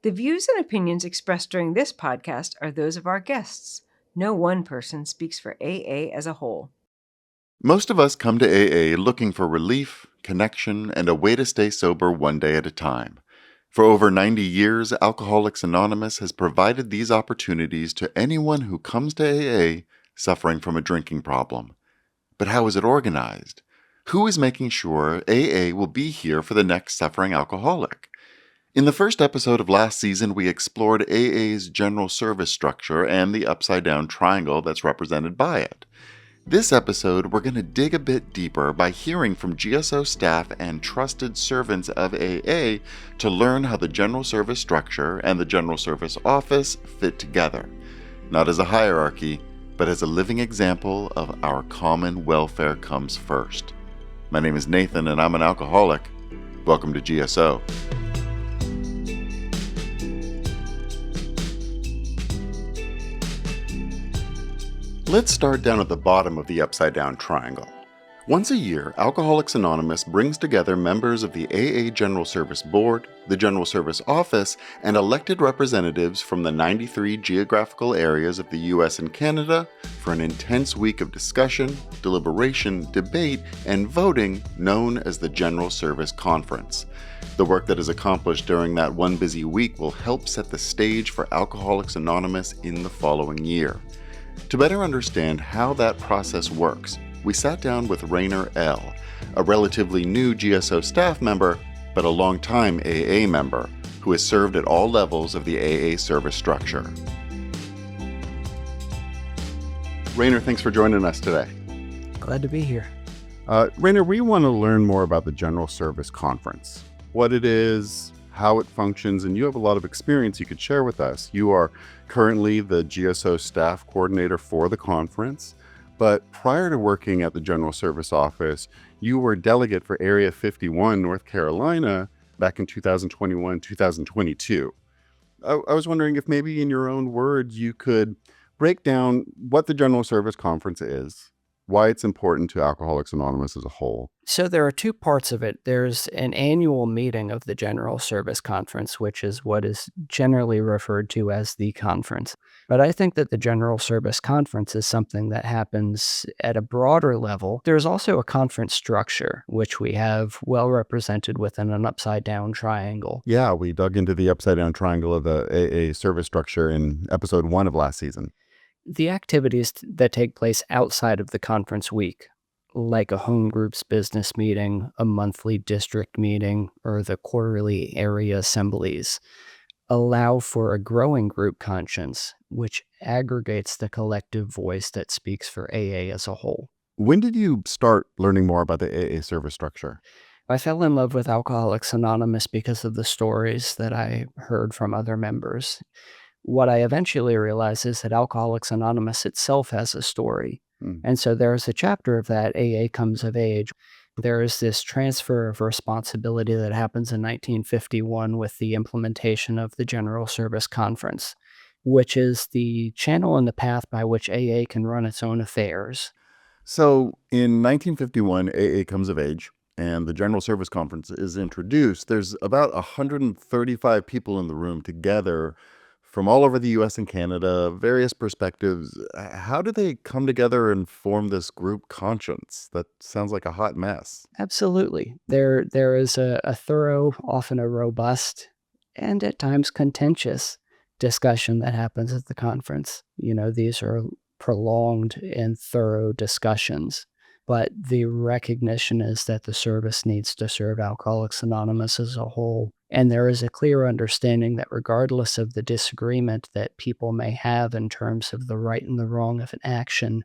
The views and opinions expressed during this podcast are those of our guests. No one person speaks for AA as a whole. Most of us come to AA looking for relief, connection, and a way to stay sober one day at a time. For over 90 years, Alcoholics Anonymous has provided these opportunities to anyone who comes to AA suffering from a drinking problem. But how is it organized? Who is making sure AA will be here for the next suffering alcoholic? In the first episode of last season, we explored AA's general service structure and the upside-down triangle that's represented by it. This episode, we're going to dig a bit deeper by hearing from GSO staff and trusted servants of AA to learn how the general service structure and the general service office fit together, not as a hierarchy, but as a living example of our common welfare comes first. My name is Nathan and I'm an alcoholic. Welcome to GSO. Let's start down at the bottom of the upside-down triangle. Once a year, Alcoholics Anonymous brings together members of the AA General Service Board, the General Service Office, and elected representatives from the 93 geographical areas of the US and Canada for an intense week of discussion, deliberation, debate, and voting known as the General Service Conference. The work that is accomplished during that one busy week will help set the stage for Alcoholics Anonymous in the following year. To better understand how that process works, we sat down with Rainer L., a relatively new GSO staff member, but a long-time AA member, who has served at all levels of the AA service structure. Rainer, thanks for joining us today. Glad to be here. Rainer, we want to learn more about the General Service Conference, what it is, how it functions, and you have a lot of experience you could share with us. You are currently the GSO staff coordinator for the conference, but prior to working at the General Service Office, you were delegate for Area 51, North Carolina, back in 2021-2022. I was wondering if maybe in your own words, you could break down what the General Service Conference is, why it's important to Alcoholics Anonymous as a whole. So there are two parts of it. There's an annual meeting of the General Service Conference, which is what is generally referred to as the conference. But I think that the General Service Conference is something that happens at a broader level. There's also a conference structure, which we have well represented within an upside-down triangle. Yeah, we dug into the upside-down triangle of the AA service structure in episode 1 of last season. The activities that take place outside of the conference week, like a home group's business meeting, a monthly district meeting, or the quarterly area assemblies, allow for a growing group conscience, which aggregates the collective voice that speaks for AA as a whole. When did you start learning more about the AA service structure? I fell in love with Alcoholics Anonymous because of the stories that I heard from other members. What I eventually realized is that Alcoholics Anonymous itself has a story. And so there's a chapter of that, AA Comes of Age. There is this transfer of responsibility that happens in 1951 with the implementation of the General Service Conference, which is the channel and the path by which AA can run its own affairs. So in 1951, AA Comes of Age, and the General Service Conference is introduced. There's about 135 people in the room together from all over the US and Canada, various perspectives. How do they come together and form this group conscience? That sounds like a hot mess. Absolutely. There is a thorough, often a robust, and at times contentious discussion that happens at the conference. You know, these are prolonged and thorough discussions. But the recognition is that the service needs to serve Alcoholics Anonymous as a whole. And there is a clear understanding that regardless of the disagreement that people may have in terms of the right and the wrong of an action,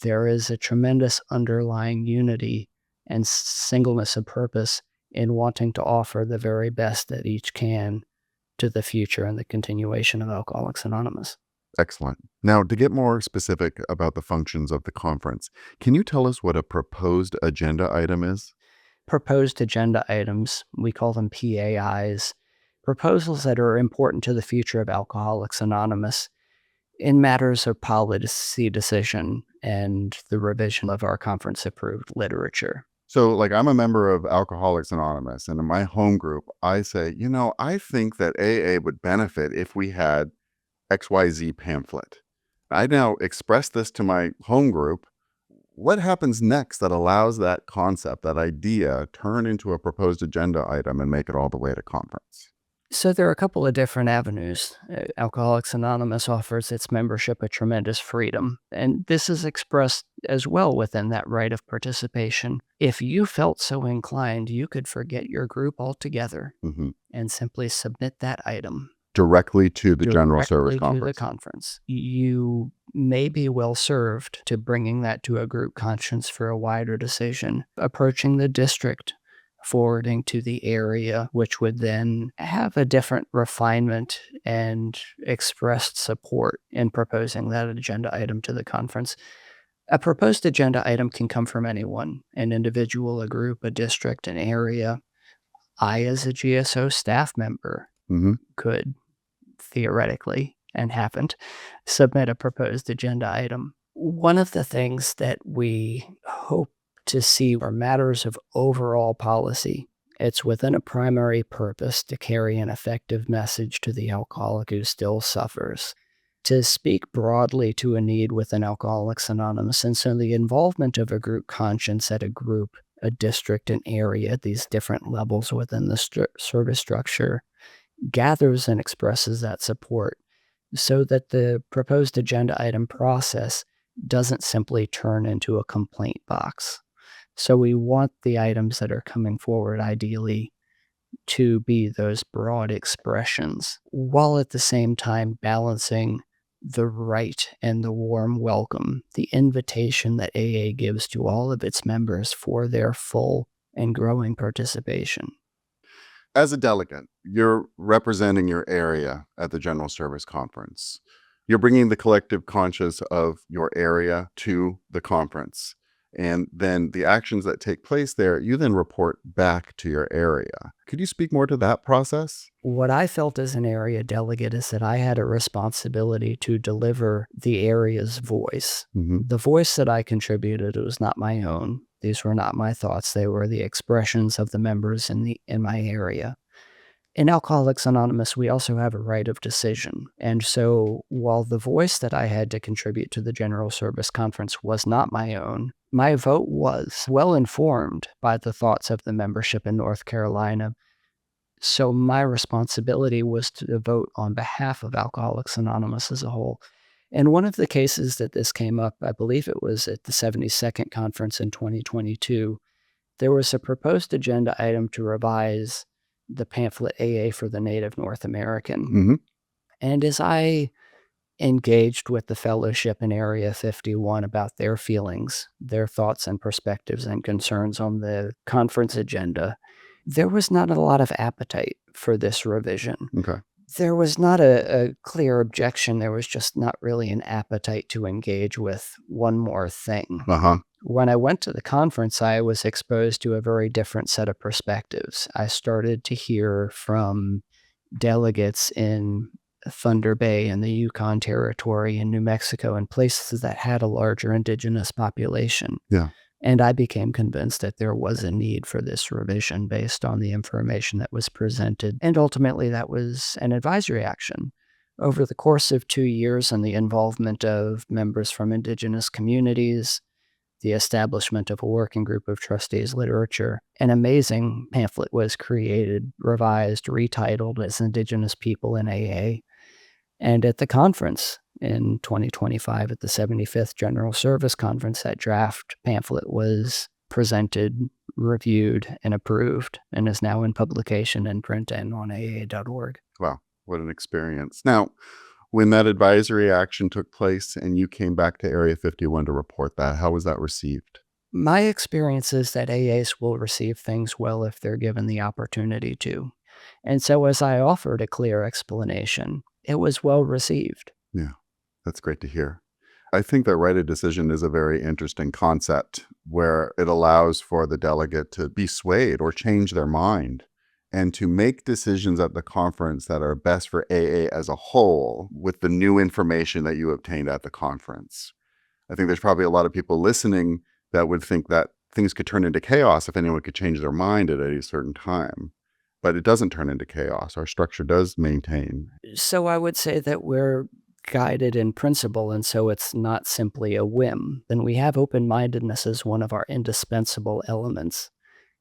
there is a tremendous underlying unity and singleness of purpose in wanting to offer the very best that each can to the future and the continuation of Alcoholics Anonymous. Excellent. Now, to get more specific about the functions of the conference, can you tell us what a proposed agenda item is? Proposed agenda items, we call them PAIs, proposals that are important to the future of Alcoholics Anonymous in matters of policy decision and the revision of our conference-approved literature. So, like, I'm a member of Alcoholics Anonymous, and in my home group, I say, I think that AA would benefit if we had XYZ pamphlet. I now express this to my home group. What happens next that allows that concept, that idea, turn into a proposed agenda item and make it all the way to conference? So there are a couple of different avenues. Alcoholics Anonymous offers its membership a tremendous freedom, and this is expressed as well within that right of participation. If you felt so inclined, you could forget your group altogether Hmm. and simply submit that item Directly to the General Service directly to the Conference. conference. You may be well served to bringing that to a group conscience for a wider decision, approaching the district, forwarding to the area, which would then have a different refinement and expressed support in proposing that agenda item to the conference. A proposed agenda item can come from anyone, an individual, a group, a district, an area. I, as a GSO staff member, Hmm. could theoretically, and haven't, submit a proposed agenda item. One of the things that we hope to see are matters of overall policy. It's within a primary purpose to carry an effective message to the alcoholic who still suffers, to speak broadly to a need within Alcoholics Anonymous. And so the involvement of a group conscience at a group, a district, an area, these different levels within the service structure, gathers and expresses that support so that the proposed agenda item process doesn't simply turn into a complaint box. So we want the items that are coming forward ideally to be those broad expressions, while at the same time balancing the right and the warm welcome, the invitation that AA gives to all of its members for their full and growing participation. As a delegate, you're representing your area at the General Service Conference. You're bringing the collective conscious of your area to the conference. And then the actions that take place there, you then report back to your area. Could you speak more to that process? What I felt as an area delegate is that I had a responsibility to deliver the area's voice. Hmm. The voice that I contributed was not my own. These were not my thoughts. They were the expressions of the members in my area. In Alcoholics Anonymous, we also have a right of decision. And so while the voice that I had to contribute to the General Service Conference was not my own, my vote was well informed by the thoughts of the membership in North Carolina. So my responsibility was to vote on behalf of Alcoholics Anonymous as a whole. And one of the cases that this came up, I believe it was at the 72nd conference in 2022, there was a proposed agenda item to revise the pamphlet AA for the Native North American. Hmm. And as I engaged with the fellowship in Area 51 about their feelings, their thoughts and perspectives and concerns on the conference agenda, there was not a lot of appetite for this revision. Okay. There was not a clear objection. There was just not really an appetite to engage with one more thing. Uh-huh. When I went to the conference, I was exposed to a very different set of perspectives. I started to hear from delegates in Thunder Bay and the Yukon Territory in New Mexico and places that had a larger indigenous population. Yeah. And I became convinced that there was a need for this revision based on the information that was presented. And ultimately, that was an advisory action. Over the course of 2 years and the involvement of members from indigenous communities, the establishment of a working group of trustees literature, an amazing pamphlet was created, revised, retitled as Indigenous People in AA. And at the conference in 2025, at the 75th General Service Conference, that draft pamphlet was presented, reviewed, and approved, and is now in publication in print and on AA.org. Wow, what an experience. Now, when that advisory action took place and you came back to Area 51 to report that, how was that received? My experience is that AAs will receive things well if they're given the opportunity to. And so as I offered a clear explanation, it was well received. Yeah, that's great to hear. I think that right of decision is a very interesting concept where it allows for the delegate to be swayed or change their mind and to make decisions at the conference that are best for AA as a whole with the new information that you obtained at the conference. I think there's probably a lot of people listening that would think that things could turn into chaos if anyone could change their mind at any certain time. But it doesn't turn into chaos. Our structure does maintain. So I would say that we're guided in principle, and so it's not simply a whim. Then we have open-mindedness as one of our indispensable elements.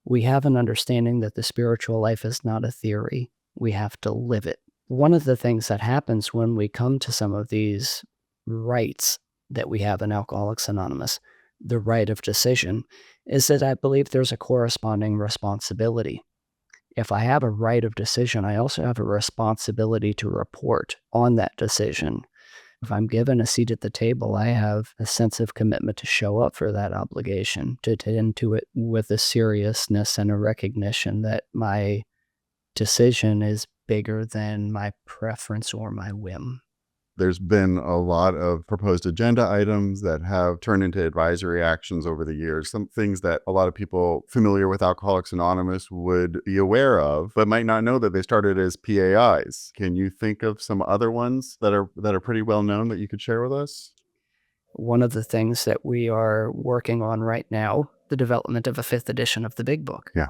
We have an understanding that the spiritual life is not a theory. We have to live it. One of the things that happens when we come to some of these rights that we have in Alcoholics Anonymous, the right of decision, is that I believe there's a corresponding responsibility. If I have a right of decision, I also have a responsibility to report on that decision. If I'm given a seat at the table, I have a sense of commitment to show up for that obligation, to tend to it with a seriousness and a recognition that my decision is bigger than my preference or my whim. There's been a lot of proposed agenda items that have turned into advisory actions over the years, some things that a lot of people familiar with Alcoholics Anonymous would be aware of, but might not know that they started as PAIs. Can you think of some other ones that are pretty well known that you could share with us? One of the things that we are working on right now, the development of a 5th edition of the Big Book. Yeah.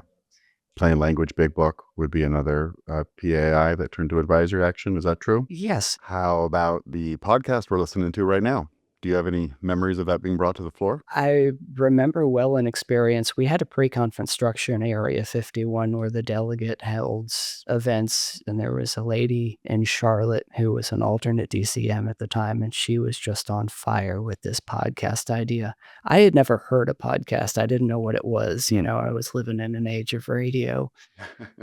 Plain Language Big Book would be another PAI that turned to advisory action. Is that true? Yes. How about the podcast we're listening to right now? Do you have any memories of that being brought to the floor? I remember well in experience, we had a pre-conference structure in Area 51 where the delegate held events, and there was a lady in Charlotte who was an alternate DCM at the time, and she was just on fire with this podcast idea. I had never heard a podcast. I didn't know what it was. I was living in an age of radio.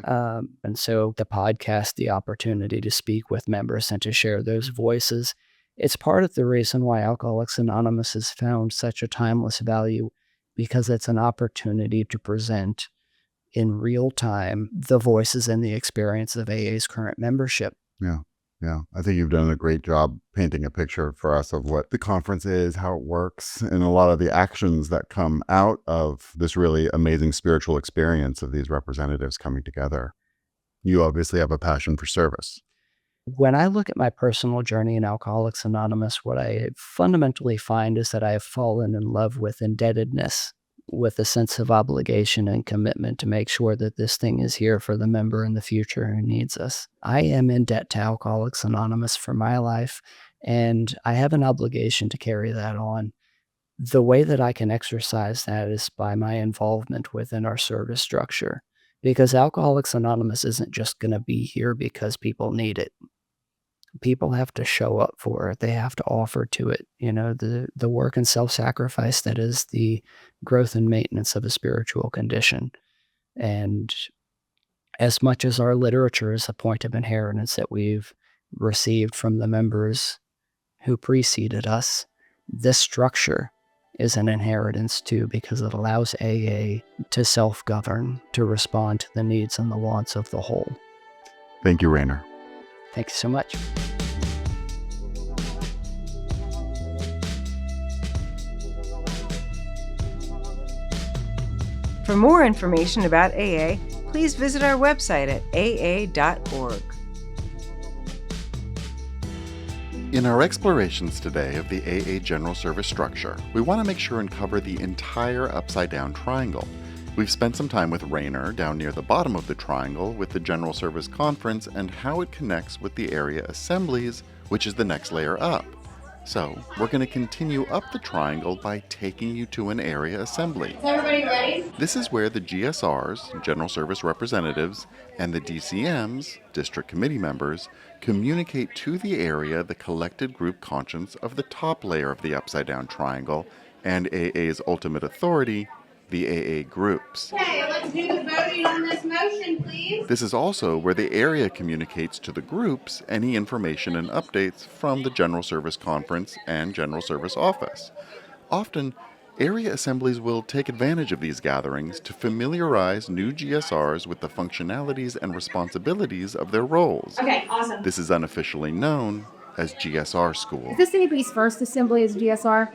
And so the podcast, the opportunity to speak with members and to share those voices, it's part of the reason why Alcoholics Anonymous has found such a timeless value, because it's an opportunity to present in real time the voices and the experience of AA's current membership. Yeah. I think you've done a great job painting a picture for us of what the conference is, how it works, and a lot of the actions that come out of this really amazing spiritual experience of these representatives coming together. You obviously have a passion for service. When I look at my personal journey in Alcoholics Anonymous, what I fundamentally find is that I have fallen in love with indebtedness, with a sense of obligation and commitment to make sure that this thing is here for the member in the future who needs us. I am in debt to Alcoholics Anonymous for my life, and I have an obligation to carry that on. The way that I can exercise that is by my involvement within our service structure, because Alcoholics Anonymous isn't just going to be here because people need it. People have to show up for it. They have to offer to it, the work and self-sacrifice that is the growth and maintenance of a spiritual condition. And as much as our literature is a point of inheritance that we've received from the members who preceded us, this structure is an inheritance too, because it allows AA to self-govern, to respond to the needs and the wants of the whole. Thank you, Rainer. Thank you so much. For more information about AA, please visit our website at aa.org. In our explorations today of the AA General Service structure, we want to make sure and cover the entire upside-down triangle. We've spent some time with Rainer down near the bottom of the triangle with the General Service Conference and how it connects with the area assemblies, which is the next layer up. So, we're going to continue up the triangle by taking you to an area assembly. Is everybody ready? This is where the GSRs, General Service Representatives, and the DCMs, District Committee members, communicate to the area the collected group conscience of the top layer of the upside-down triangle and AA's ultimate authority, the AA groups. Okay, let's do the voting on this motion, please. This is also where the area communicates to the groups any information and updates from the General Service Conference and General Service Office. Often, area assemblies will take advantage of these gatherings to familiarize new GSRs with the functionalities and responsibilities of their roles. Okay, awesome. This is unofficially known as GSR School. Is this anybody's first assembly as GSR?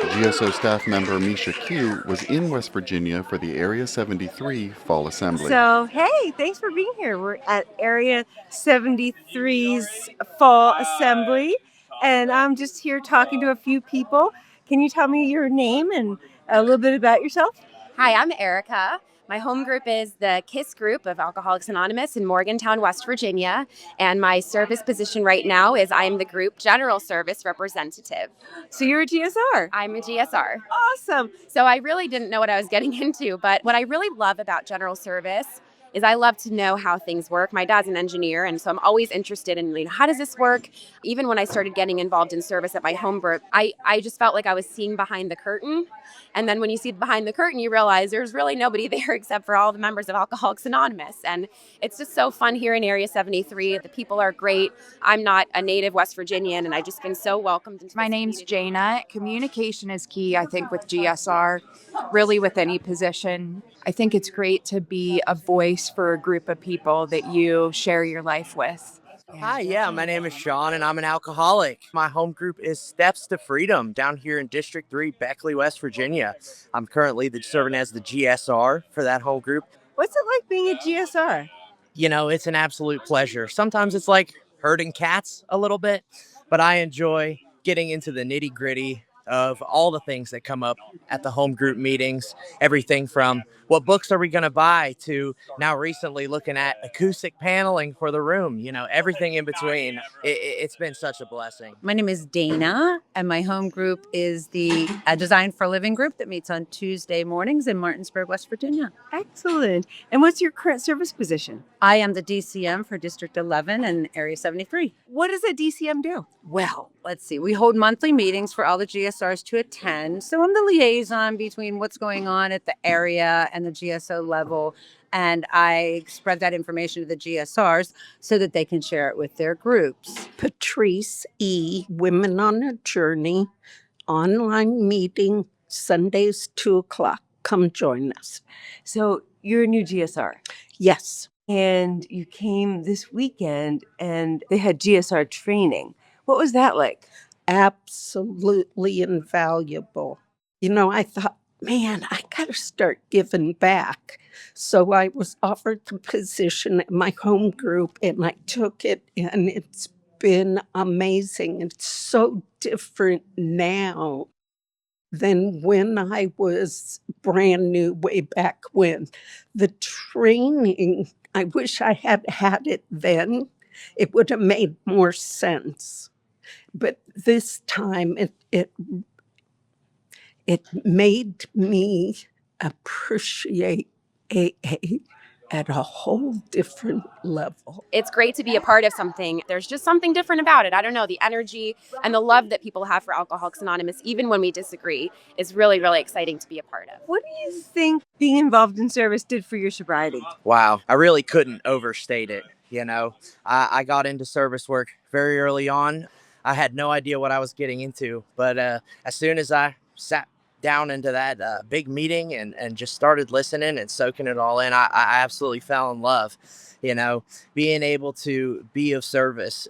GSO staff member Misha Q was in West Virginia for the Area 73 Fall Assembly. So, hey, thanks for being here. We're at Area 73's Fall Assembly, and I'm just here talking to a few people. Can you tell me your name and a little bit about yourself. Hi, I'm Erica. My home group is the KISS group of Alcoholics Anonymous in Morgantown, West Virginia. And my service position right now is I'm the group general service representative. So you're a GSR. I'm a GSR. Awesome. So I really didn't know what I was getting into, but what I really love about general service is I love to know how things work. My dad's an engineer, and so I'm always interested in, how does this work? Even when I started getting involved in service at my home group, I just felt like I was seeing behind the curtain. And then when you see behind the curtain, you realize there's really nobody there except for all the members of Alcoholics Anonymous. And it's just so fun here in Area 73. The people are great. I'm not a native West Virginian, and I've just been so welcomed into My this name's community. Jana. Communication is key, I think, with GSR, really with any position. I think it's great to be a voice for a group of people that you share your life with. Hi, yeah, my name is Sean and I'm an alcoholic. My home group is Steps to Freedom down here in District 3, Beckley, West Virginia. I'm currently serving as the GSR for that whole group. What's it like being a GSR? You know, it's an absolute pleasure. Sometimes it's like herding cats a little bit, but I enjoy getting into the nitty gritty of all the things that come up at the home group meetings. Everything from what books are we going to buy to now recently looking at acoustic paneling for the room, everything in between. It's been such a blessing. My name is Dana, and my home group is the Design for Living group that meets on Tuesday mornings in Martinsburg, West Virginia. Excellent. And what's your current service position? I am the DCM for District 11 and Area 73. What does a DCM do? Well, let's see. We hold monthly meetings for all the GSRs to attend. So I'm the liaison between what's going on at the area and the GSO level. And I spread that information to the GSRs so that they can share it with their groups. Patrice E., Women on a Journey, online meeting, Sundays, 2:00. Come join us. So you're a new GSR. Yes. And you came this weekend and they had GSR training. What was that like? Absolutely invaluable. I thought, man, I got to start giving back. So I was offered the position at my home group and I took it, and it's been amazing. It's so different now than when I was brand new way back when. The training, I wish I had had it then. It would have made more sense. But this time it made me appreciate AA at a whole different level. It's great to be a part of something. There's just something different about it. I don't know, the energy and the love that people have for Alcoholics Anonymous, even when we disagree, is really, really exciting to be a part of. What do you think being involved in service did for your sobriety? Wow, I really couldn't overstate it. I got into service work very early on. I had no idea what I was getting into, but as soon as I sat down into that big meeting and just started listening and soaking it all in, I absolutely fell in love. Being able to be of service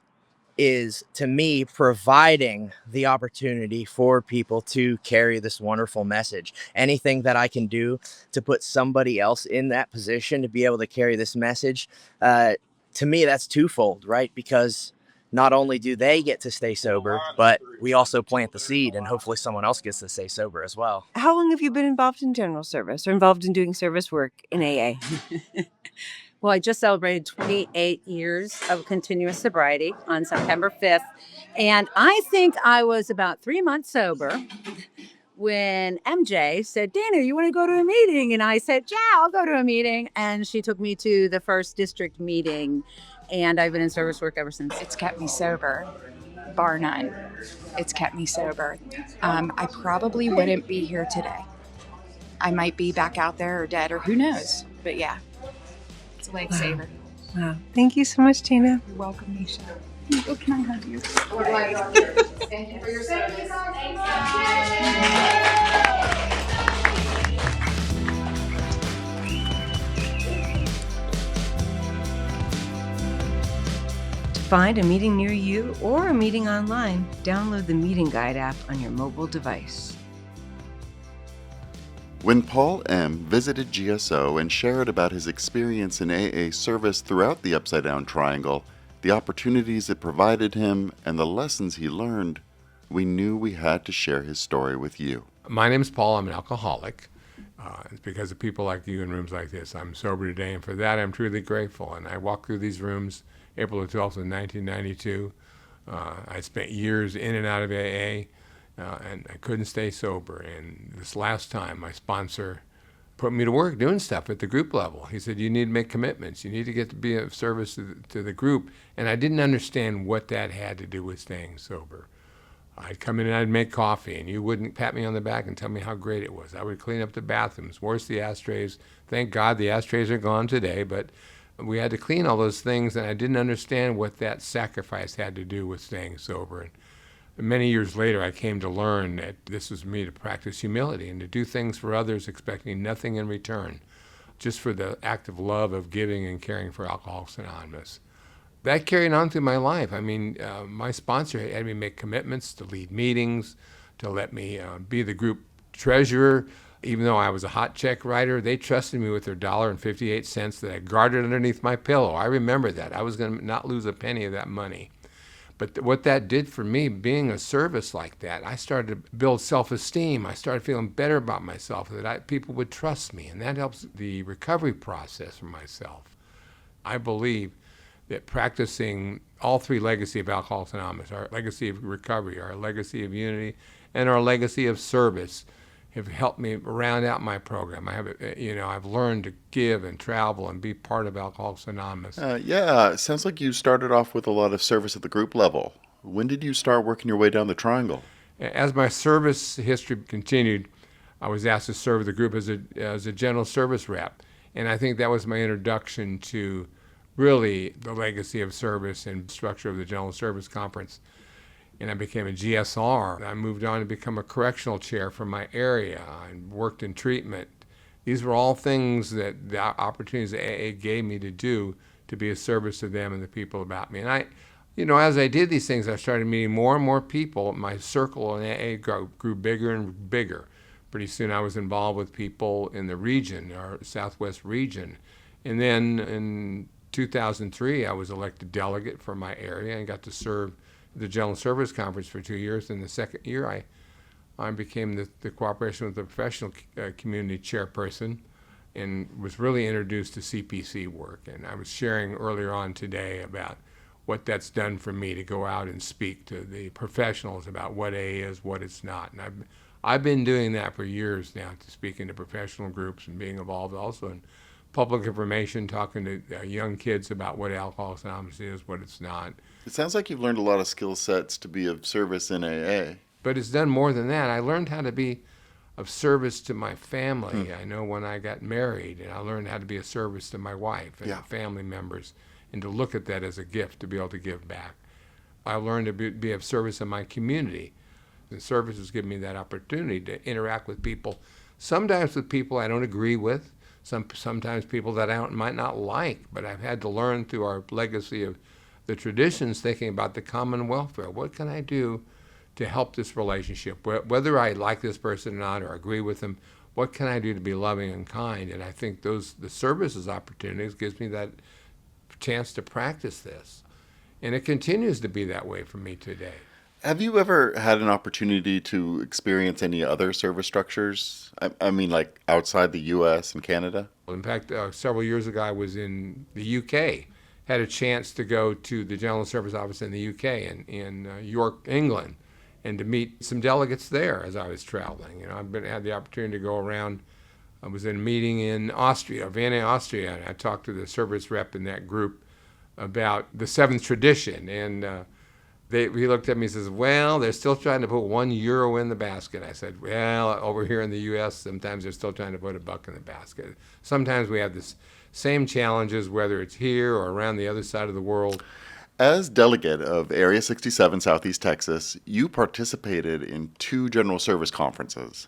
is, to me, providing the opportunity for people to carry this wonderful message. Anything that I can do to put somebody else in that position to be able to carry this message, to me, that's twofold, right? Because not only do they get to stay sober, but we also plant the seed and hopefully someone else gets to stay sober as well. How long have you been involved in general service or involved in doing service work in AA? Well, I just celebrated 28 years of continuous sobriety on September 5th. And I think I was about 3 months sober when MJ said, Dana, you want to go to a meeting? And I said, yeah, I'll go to a meeting. And she took me to the first district meeting. And I've been in service work ever since. It's kept me sober, bar none. It's kept me sober. I probably wouldn't be here today. I might be back out there or dead or who knows. But yeah, it's a lifesaver. Wow. Thank you so much, Tina. You're welcome, Nisha. Oh, can I hug you? Thank you for your service. To find a meeting near you or a meeting online, download the Meeting Guide app on your mobile device. When Paul M. visited GSO and shared about his experience in AA service throughout the Upside Down Triangle, the opportunities it provided him, and the lessons he learned, we knew we had to share his story with you. My name's Paul. I'm an alcoholic. It's because of people like you in rooms like this. I'm sober today, and for that I'm truly grateful. And I walked through these rooms April the 12th of 1992. I spent years in and out of AA, and I couldn't stay sober. And this last time, my sponsor put me to work doing stuff at the group level. He said, you need to make commitments. You need to get to be of service to the group. And I didn't understand what that had to do with staying sober. I'd come in and I'd make coffee, and you wouldn't pat me on the back and tell me how great it was. I would clean up the bathrooms, wash the ashtrays. Thank God the ashtrays are gone today, but we had to clean all those things, and I didn't understand what that sacrifice had to do with staying sober. And many years later, I came to learn that this was me to practice humility and to do things for others expecting nothing in return, just for the act of love of giving and caring for Alcoholics Anonymous. That carried on through my life. I mean, my sponsor had me make commitments to lead meetings, to let me be the group treasurer. Even though I was a hot check writer, they trusted me with their $1.58 that I guarded underneath my pillow. I remember that. I was going to not lose a penny of that money. But what that did for me, being a service like that, I started to build self-esteem. I started feeling better about myself, that people would trust me, and that helps the recovery process for myself. I believe that practicing all three legacy of Alcoholics Anonymous, our legacy of recovery, our legacy of unity, and our legacy of service, have helped me round out my program. I've learned to give and travel and be part of Alcoholics Anonymous. Yeah, it sounds like you started off with a lot of service at the group level. When did you start working your way down the triangle? As my service history continued, I was asked to serve the group as a general service rep, and I think that was my introduction to really the legacy of service and structure of the General Service Conference. And I became a GSR. I moved on to become a correctional chair for my area. I worked in treatment. These were all things that the opportunities that AA gave me to do to be of service to them and the people about me. And as I did these things, I started meeting more and more people. My circle in AA grew bigger and bigger. Pretty soon I was involved with people in the region, our Southwest region. And then in 2003, I was elected delegate for my area and got to serve the General Service Conference for 2 years. In the second year, I became the cooperation with the professional community chairperson and was really introduced to CPC work. And I was sharing earlier on today about what that's done for me to go out and speak to the professionals about what AA is, what it's not. And I've been doing that for years now, to speaking to professional groups and being involved also in public information, talking to young kids about what Alcoholics Anonymous is, what it's not. It sounds like you've learned a lot of skill sets to be of service in AA. But it's done more than that. I learned how to be of service to my family. I know when I got married, and I learned how to be of service to my wife and family members, and to look at that as a gift, to be able to give back. I learned to be of service in my community. And service has given me that opportunity to interact with people, sometimes with people I don't agree with, sometimes people that I might not like, but I've had to learn through our legacy of the traditions, thinking about the common welfare. What can I do to help this relationship? Whether I like this person or not, or agree with them, what can I do to be loving and kind? And I think the services opportunities gives me that chance to practice this. And it continues to be that way for me today. Have you ever had an opportunity to experience any other service structures? I mean, like outside the U.S. and Canada? In fact, several years ago, I was in the U.K., had a chance to go to the General Service Office in the UK in York, England, and to meet some delegates there as I was traveling. I've had the opportunity to go around. I was in a meeting in Austria, Vienna, Austria, and I talked to the service rep in that group about the seventh tradition. And he looked at me and says, well, they're still trying to put €1 in the basket. I said, well, over here in the U.S., sometimes they're still trying to put $1 in the basket. Sometimes we have this same challenges, whether it's here or around the other side of the world. As delegate of Area 67, Southeast Texas, you participated in 2 General Service Conferences.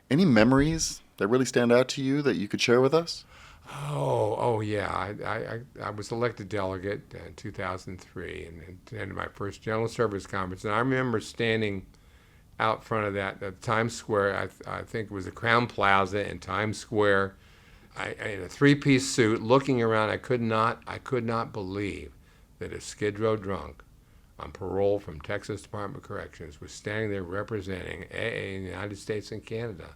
Any memories that really stand out to you that you could share with us? Oh yeah. I was elected delegate in 2003 and attended my first General Service Conference. And I remember standing out front of that at Times Square. I think it was the Crown Plaza in Times Square. I in a 3-piece suit, looking around. I could not believe that a Skid Row drunk on parole from Texas Department of Corrections, was standing there representing AA in the United States and Canada.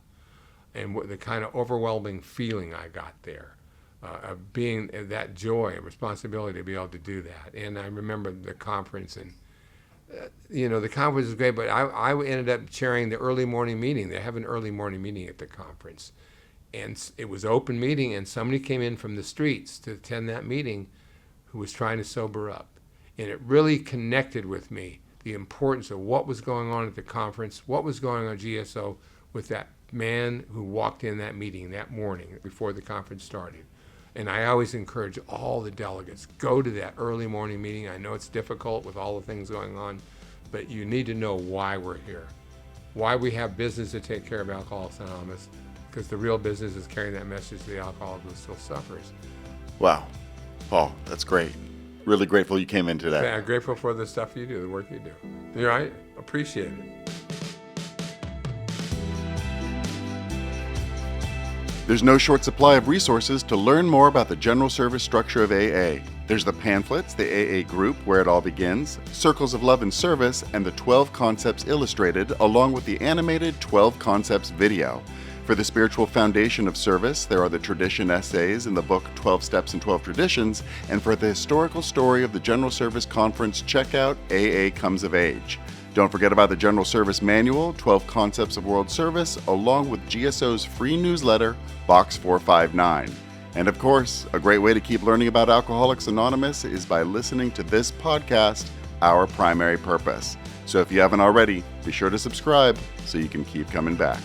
And the kind of overwhelming feeling I got there, of being that joy and responsibility to be able to do that. And I remember the conference, and the conference was great, but I ended up chairing the early morning meeting. They have an early morning meeting at the conference. And it was open meeting, and somebody came in from the streets to attend that meeting who was trying to sober up. And it really connected with me, the importance of what was going on at the conference, what was going on at GSO with that man who walked in that meeting that morning before the conference started. And I always encourage all the delegates, go to that early morning meeting. I know it's difficult with all the things going on, but you need to know why we're here, why we have business to take care of Alcoholics Anonymous, because the real business is carrying that message to the alcoholic who still suffers. Wow. Paul, that's great. Really grateful you came in today. I'm grateful for the stuff you do, the work you do. I appreciate it. There's no short supply of resources to learn more about the general service structure of AA. There's the pamphlets, the AA group, where it all begins, Circles of Love and Service, and the 12 Concepts Illustrated, along with the animated 12 Concepts video. For the spiritual foundation of service, there are the tradition essays in the book 12 Steps and 12 Traditions, and for the historical story of the General Service Conference, check out AA Comes of Age. Don't forget about the General Service Manual, 12 Concepts of World Service, along with GSO's free newsletter, Box 459. And of course, a great way to keep learning about Alcoholics Anonymous is by listening to this podcast, Our Primary Purpose. So if you haven't already, be sure to subscribe so you can keep coming back.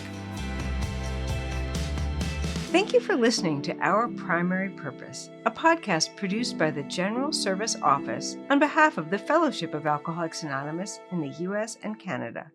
Thank you for listening to Our Primary Purpose, a podcast produced by the General Service Office on behalf of the Fellowship of Alcoholics Anonymous in the U.S. and Canada.